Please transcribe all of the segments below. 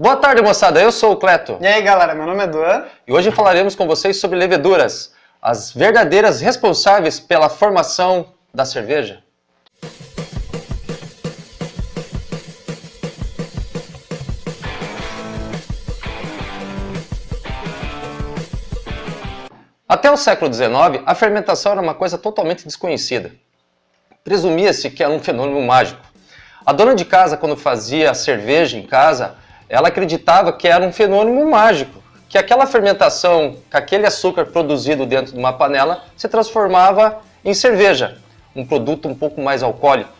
Boa tarde, moçada. Eu sou o Cleto. E aí, galera, meu nome é Duan. E hoje falaremos com vocês sobre leveduras, as verdadeiras responsáveis pela formação da cerveja. Até o século XIX, a fermentação era uma coisa totalmente desconhecida. Presumia-se que era um fenômeno mágico. A dona de casa, quando fazia cerveja em casa, ela acreditava que era um fenômeno mágico, que aquela fermentação, que aquele açúcar produzido dentro de uma panela, se transformava em cerveja, um produto um pouco mais alcoólico.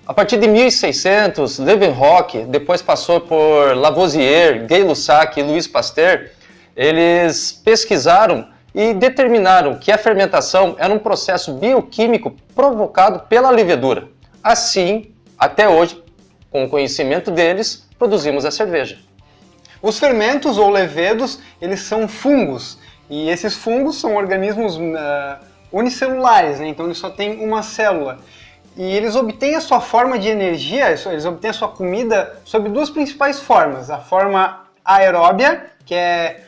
A partir de 1600, Leeuwenhoek, depois passou por Lavoisier, Gay-Lussac e Louis Pasteur, eles pesquisaram e determinaram que a fermentação era um processo bioquímico provocado pela levedura. Assim, até hoje, com o conhecimento deles, produzimos a cerveja. Os fermentos ou levedos, eles são fungos, e esses fungos são organismos unicelulares, né? Então eles só têm uma célula. E eles obtêm a sua forma de energia, eles obtêm a sua comida sob duas principais formas. A forma aeróbia, que é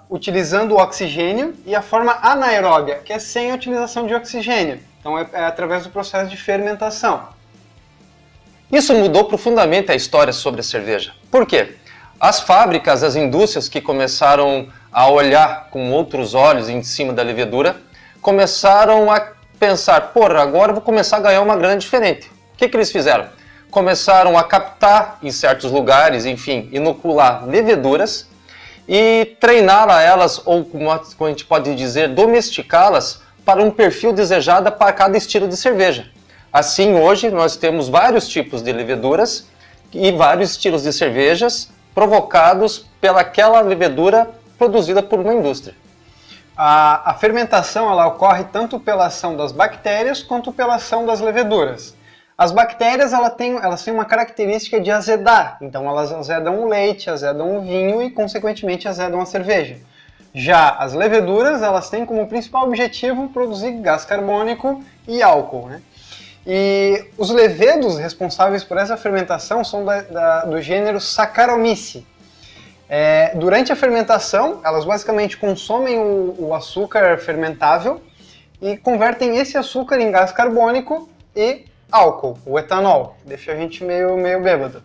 utilizando o oxigênio, e a forma anaeróbia, que é sem a utilização de oxigênio. Então é através do processo de fermentação. Isso mudou profundamente a história sobre a cerveja. Por quê? As fábricas, as indústrias que começaram a olhar com outros olhos em cima da levedura, começaram a pensar, porra, agora eu vou começar a ganhar uma grana diferente. O que eles fizeram? Começaram a captar em certos lugares, enfim, inocular leveduras e treiná-las elas, ou como a gente pode dizer, domesticá-las para um perfil desejado para cada estilo de cerveja. Assim, hoje nós temos vários tipos de leveduras e vários estilos de cervejas provocados pelaquela levedura produzida por uma indústria. A fermentação ela ocorre tanto pela ação das bactérias quanto pela ação das leveduras. As bactérias elas têm uma característica de azedar, então elas azedam o leite, azedam o vinho e, consequentemente, azedam a cerveja. Já as leveduras elas têm como principal objetivo produzir gás carbônico e álcool, né? E os levedos responsáveis por essa fermentação são do gênero Saccharomyces. Durante a fermentação, elas basicamente consomem o açúcar fermentável e convertem esse açúcar em gás carbônico e álcool, o etanol, que deixa a gente meio bêbado.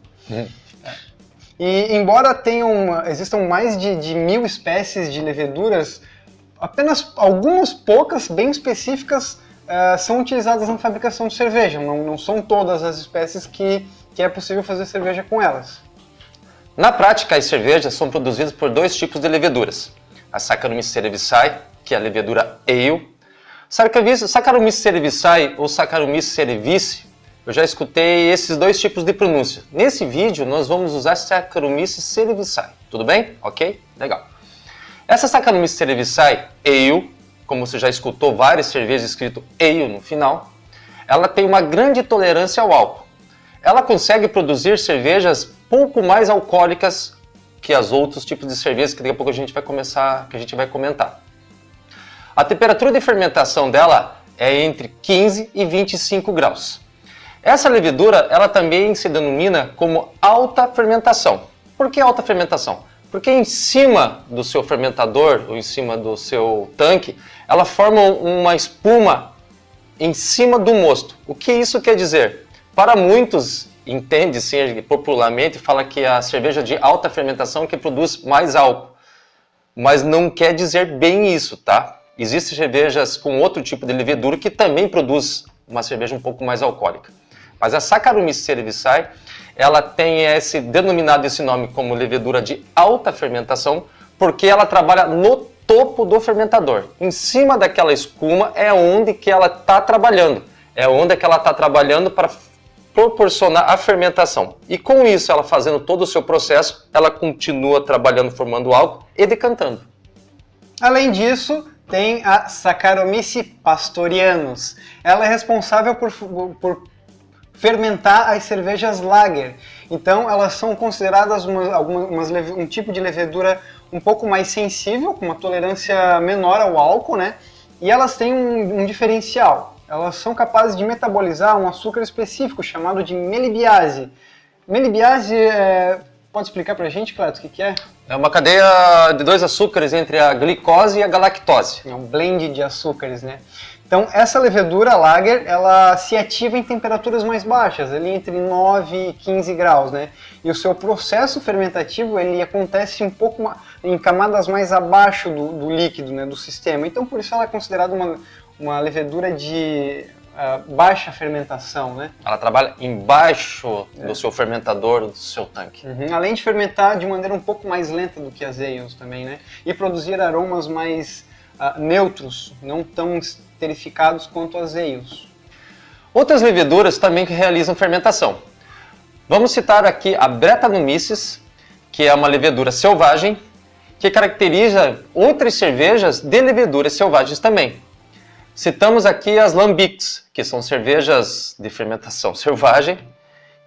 E embora existam mais de 1000 espécies de leveduras, apenas algumas poucas, bem específicas, são utilizadas na fabricação de cerveja. Não são todas as espécies que é possível fazer cerveja com elas. Na prática, as cervejas são produzidas por dois tipos de leveduras. A Saccharomyces cerevisiae, que é a levedura ale. Saccharomyces cerevisiae ou Saccharomyces cerevisiae, eu já escutei esses dois tipos de pronúncia. Nesse vídeo, nós vamos usar Saccharomyces cerevisiae. Tudo bem? Ok? Legal. Essa Saccharomyces cerevisiae ale, como você já escutou várias cervejas escrito ale no final, ela tem uma grande tolerância ao álcool. Ela consegue produzir cervejas pouco mais alcoólicas que os outros tipos de cervejas que daqui a pouco a gente vai comentar. A temperatura de fermentação dela é entre 15 e 25 graus. Essa levedura ela também se denomina como alta fermentação. Por que alta fermentação? Porque em cima do seu fermentador, ou em cima do seu tanque, ela forma uma espuma em cima do mosto. O que isso quer dizer? Para muitos, entende-se popularmente, fala que a cerveja de alta fermentação que produz mais álcool. Mas não quer dizer bem isso, tá? Existem cervejas com outro tipo de levedura que também produz uma cerveja um pouco mais alcoólica. Mas a Saccharomyces cerevisiae, ela tem denominado esse nome como levedura de alta fermentação, porque ela trabalha no topo do fermentador. Em cima daquela escuma é onde que ela está trabalhando. É onde que ela está trabalhando para proporcionar a fermentação. E com isso, ela fazendo todo o seu processo, ela continua trabalhando, formando álcool e decantando. Além disso, tem a Saccharomyces pastorianus. Ela é responsável por fermentar as cervejas lager. Então elas são consideradas um tipo de levedura um pouco mais sensível, com uma tolerância menor ao álcool, né? E elas têm um diferencial. Elas são capazes de metabolizar um açúcar específico chamado de melibiase. Melibiase Pode explicar pra gente, Cleto, o que é? É uma cadeia de 2 açúcares entre a glicose e a galactose. É um blend de açúcares, né? Então, essa levedura lager, ela se ativa em temperaturas mais baixas, ali entre 9 e 15 graus, né? E o seu processo fermentativo, ele acontece um pouco em camadas mais abaixo do líquido, né, do sistema. Então, por isso ela é considerada uma levedura de baixa fermentação, né? Ela trabalha embaixo do seu fermentador, do seu tanque. Além de fermentar de maneira um pouco mais lenta do que as ales também, né? E produzir aromas mais neutros, não tão esterificados quanto as ales. Outras leveduras também que realizam fermentação. Vamos citar aqui a Brettanomyces, que é uma levedura selvagem, que caracteriza outras cervejas de leveduras selvagens também. Citamos aqui as lambics, que são cervejas de fermentação selvagem,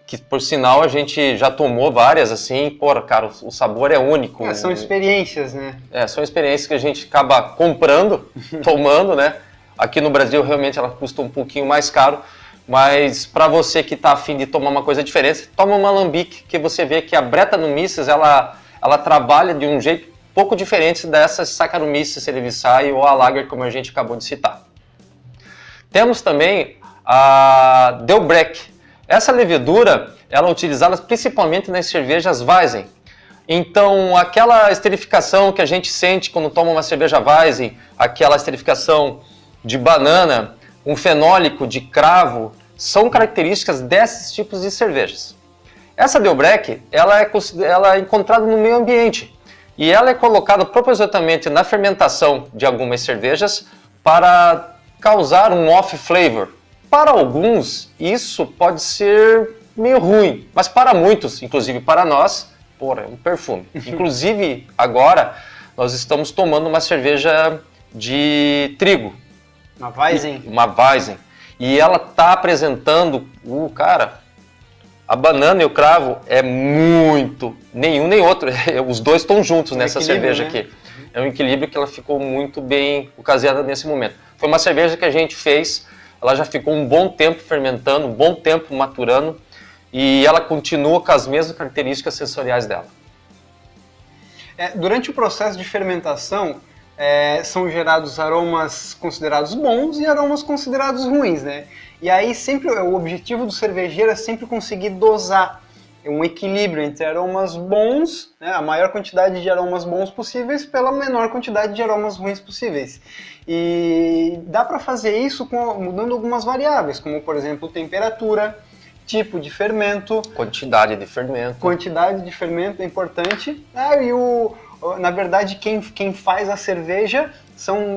que por sinal a gente já tomou várias assim, pô, cara, o sabor é único. São experiências, né? São experiências que a gente acaba comprando, tomando, né? Aqui no Brasil realmente ela custa um pouquinho mais caro, mas para você que está afim de tomar uma coisa diferente, toma uma lambic, que você vê que a Brettanomyces ela trabalha de um jeito pouco diferente dessas Saccharomyces cerevisiae ou a Lager, como a gente acabou de citar. Temos também a Delbrec. Essa levedura ela é utilizada principalmente nas cervejas Weizen. Então, aquela esterificação que a gente sente quando toma uma cerveja Weizen, aquela esterificação de banana, um fenólico de cravo, são características desses tipos de cervejas. Essa Delbrec ela é encontrada no meio ambiente e ela é colocada propositalmente na fermentação de algumas cervejas para causar um off flavor. Para alguns, isso pode ser meio ruim, mas para muitos, inclusive para nós, é um perfume. Inclusive, agora, nós estamos tomando uma cerveja de trigo. Uma Weizen. Uma Weizen. E ela está apresentando, a banana e o cravo é muito, nenhum nem outro, os dois estão juntos nessa cerveja, né? Aqui. É um equilíbrio que ela ficou muito bem ocasionada nesse momento. Foi uma cerveja que a gente fez, ela já ficou um bom tempo fermentando, um bom tempo maturando, e ela continua com as mesmas características sensoriais dela. Durante o processo de fermentação, são gerados aromas considerados bons e aromas considerados ruins, né? E aí sempre o objetivo do cervejeiro é sempre conseguir dosar um equilíbrio entre aromas bons, né, a maior quantidade de aromas bons possíveis pela menor quantidade de aromas ruins possíveis. E dá para fazer isso mudando algumas variáveis, como por exemplo temperatura, tipo de fermento, quantidade de fermento. Quantidade de fermento é importante. Na verdade, quem faz a cerveja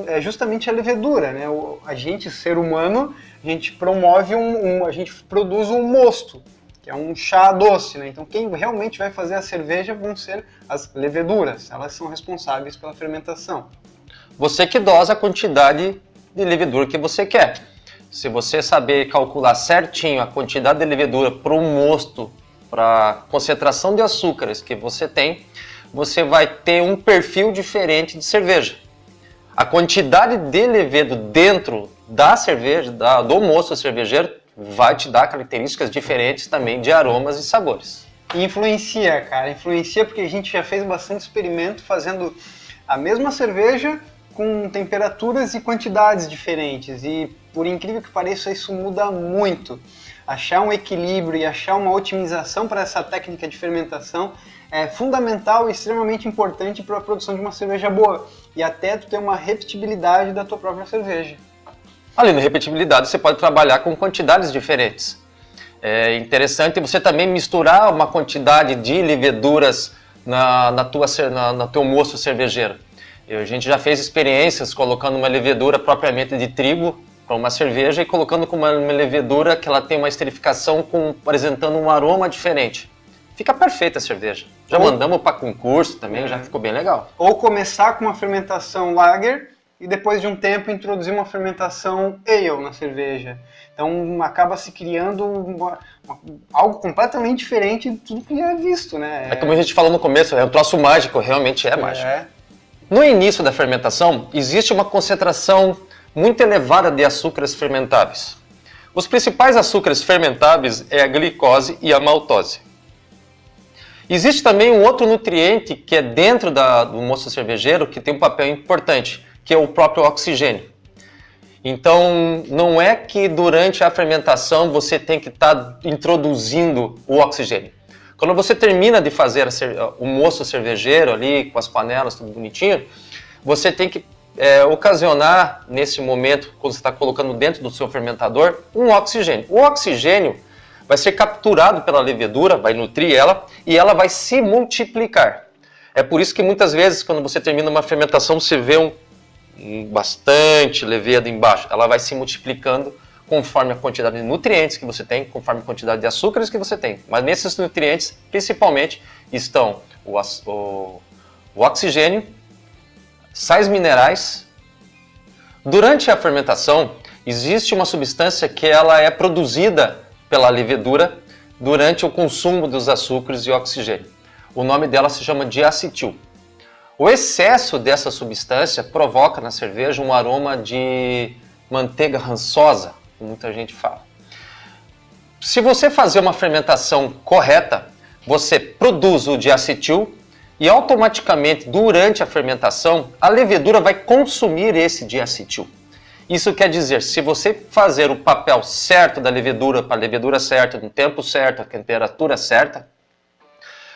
é justamente a levedura, né? A gente, ser humano, a gente promove a gente produz um mosto, que é um chá doce, né? Então quem realmente vai fazer a cerveja vão ser as leveduras, elas são responsáveis pela fermentação. Você que dosa a quantidade de levedura que você quer. Se você saber calcular certinho a quantidade de levedura para o mosto, para a concentração de açúcares que você tem, você vai ter um perfil diferente de cerveja. A quantidade de levedo dentro da cerveja, do mosto cervejeiro, vai te dar características diferentes também de aromas e sabores. E influencia, cara, influencia porque a gente já fez bastante experimento fazendo a mesma cerveja com temperaturas e quantidades diferentes e, por incrível que pareça, isso muda muito. Achar um equilíbrio e achar uma otimização para essa técnica de fermentação é fundamental e extremamente importante para a produção de uma cerveja boa e até tu ter uma repetibilidade da tua própria cerveja. Além da repetibilidade, você pode trabalhar com quantidades diferentes. É interessante você também misturar uma quantidade de leveduras no teu mosto cervejeiro. A gente já fez experiências colocando uma levedura propriamente de trigo para uma cerveja e colocando com uma levedura que ela tem uma esterificação apresentando um aroma diferente. Fica perfeita a cerveja. Já mandamos para concurso também, já ficou bem legal. Ou começar com uma fermentação lager e depois de um tempo introduzir uma fermentação ale na cerveja. Então acaba se criando algo completamente diferente de tudo que é visto, né? É como a gente falou no começo, é um troço mágico, realmente é mágico. No início da fermentação, existe uma concentração muito elevada de açúcares fermentáveis. Os principais açúcares fermentáveis é a glicose e a maltose. Existe também um outro nutriente que é dentro do mosto cervejeiro que tem um papel importante, que é o próprio oxigênio. Então, não é que durante a fermentação você tem que estar introduzindo o oxigênio. Quando você termina de fazer o mosto cervejeiro ali, com as panelas, tudo bonitinho, você tem que ocasionar, nesse momento, quando você está colocando dentro do seu fermentador, um oxigênio. O oxigênio vai ser capturado pela levedura, vai nutrir ela, e ela vai se multiplicar. É por isso que muitas vezes, quando você termina uma fermentação, você vê bastante levedo embaixo. Ela vai se multiplicando conforme a quantidade de nutrientes que você tem, conforme a quantidade de açúcares que você tem. Mas nesses nutrientes, principalmente, estão o oxigênio, sais minerais. Durante a fermentação, existe uma substância que ela é produzida pela levedura durante o consumo dos açúcares e oxigênio. O nome dela se chama diacetil. O excesso dessa substância provoca na cerveja um aroma de manteiga rançosa, como muita gente fala. Se você fazer uma fermentação correta, você produz o diacetil e automaticamente, durante a fermentação, a levedura vai consumir esse diacetil. Isso quer dizer, se você fazer o papel certo da levedura, para a levedura certa, no tempo certo, a temperatura certa,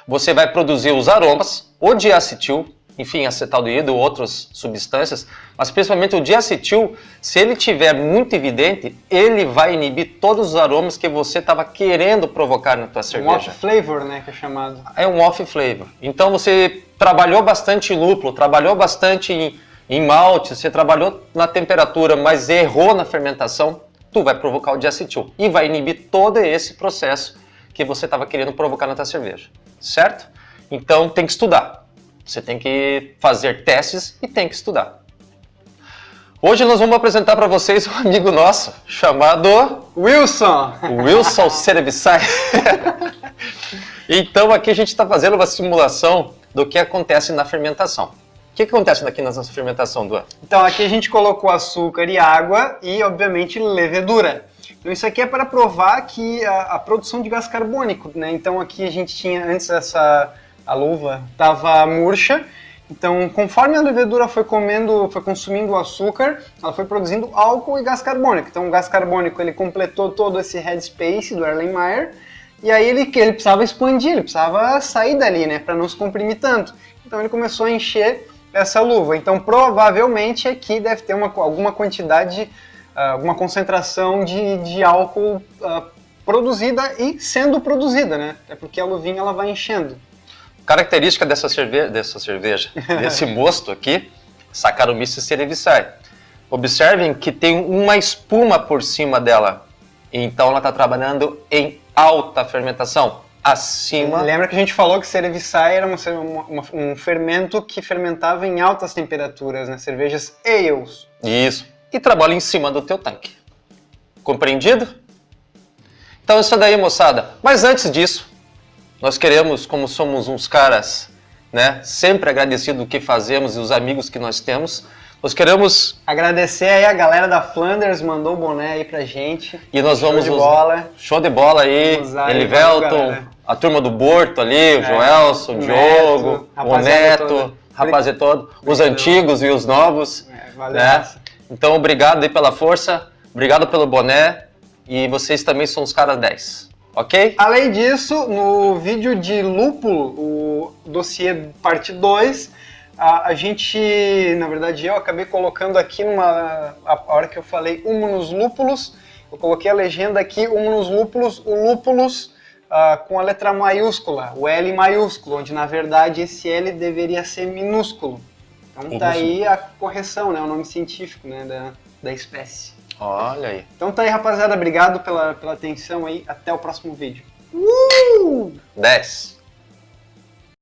você vai produzir os aromas, o diacetil, enfim, acetaldeído ou outras substâncias, mas principalmente o diacetil, se ele estiver muito evidente, ele vai inibir todos os aromas que você estava querendo provocar na tua cerveja. Um off flavor, né, que é chamado. É um off flavor. Então você trabalhou bastante em lúpulo, trabalhou bastante em malte, você trabalhou na temperatura, mas errou na fermentação, tu vai provocar o diacetil e vai inibir todo esse processo que você estava querendo provocar na tua cerveja, certo? Então tem que estudar. Você tem que fazer testes e tem que estudar. Hoje nós vamos apresentar para vocês um amigo nosso chamado Wilson! Wilson Cerevisiae. Então aqui a gente está fazendo uma simulação do que acontece na fermentação. O que acontece aqui na nossa fermentação, Duan? Então aqui a gente colocou açúcar e água e obviamente levedura. Então isso aqui é para provar que a produção de gás carbônico, né? Então aqui a gente tinha antes a luva estava murcha, então conforme a levedura foi consumindo o açúcar, ela foi produzindo álcool e gás carbônico. Então o gás carbônico ele completou todo esse headspace do Erlenmeyer, e aí ele precisava expandir, ele precisava sair dali, né, para não se comprimir tanto. Então ele começou a encher essa luva. Então provavelmente aqui deve ter alguma quantidade, alguma concentração de álcool produzida e sendo produzida, né? É porque a luvinha ela vai enchendo. Característica dessa cerveja, desse mosto aqui, Saccharomyces cerevisiae. Observem que tem uma espuma por cima dela. Então ela está trabalhando em alta fermentação, acima... Lembra que a gente falou que cerevisiae era um fermento que fermentava em altas temperaturas, né? Cervejas ales. Isso. E trabalha em cima do teu tanque. Compreendido? Então isso daí, moçada. Mas antes disso, nós queremos, como somos uns caras, né, sempre agradecidos do que fazemos e os amigos que nós temos, nós queremos agradecer aí a galera da Flanders, mandou o boné aí pra gente. E nós vamos show de bola aí, Elivelton, a turma do Borto ali, o Joelson, o Diogo, o Neto, rapaziada todo, os antigos e os novos. Valeu. Né? Então obrigado aí pela força, obrigado pelo boné e vocês também são os caras 10. Ok? Além disso, no vídeo de lúpulo, o dossiê parte 2, a gente, na verdade eu acabei colocando aqui a hora que eu falei Humulus lúpulos, eu coloquei a legenda aqui, Humulus lúpulos, o lúpulos com a letra maiúscula, o L maiúsculo, onde na verdade esse L deveria ser minúsculo. Então tá aí a correção, né, o nome científico, né, da espécie. Olha aí. Então tá aí, rapaziada. Obrigado pela atenção aí. Até o próximo vídeo. 10.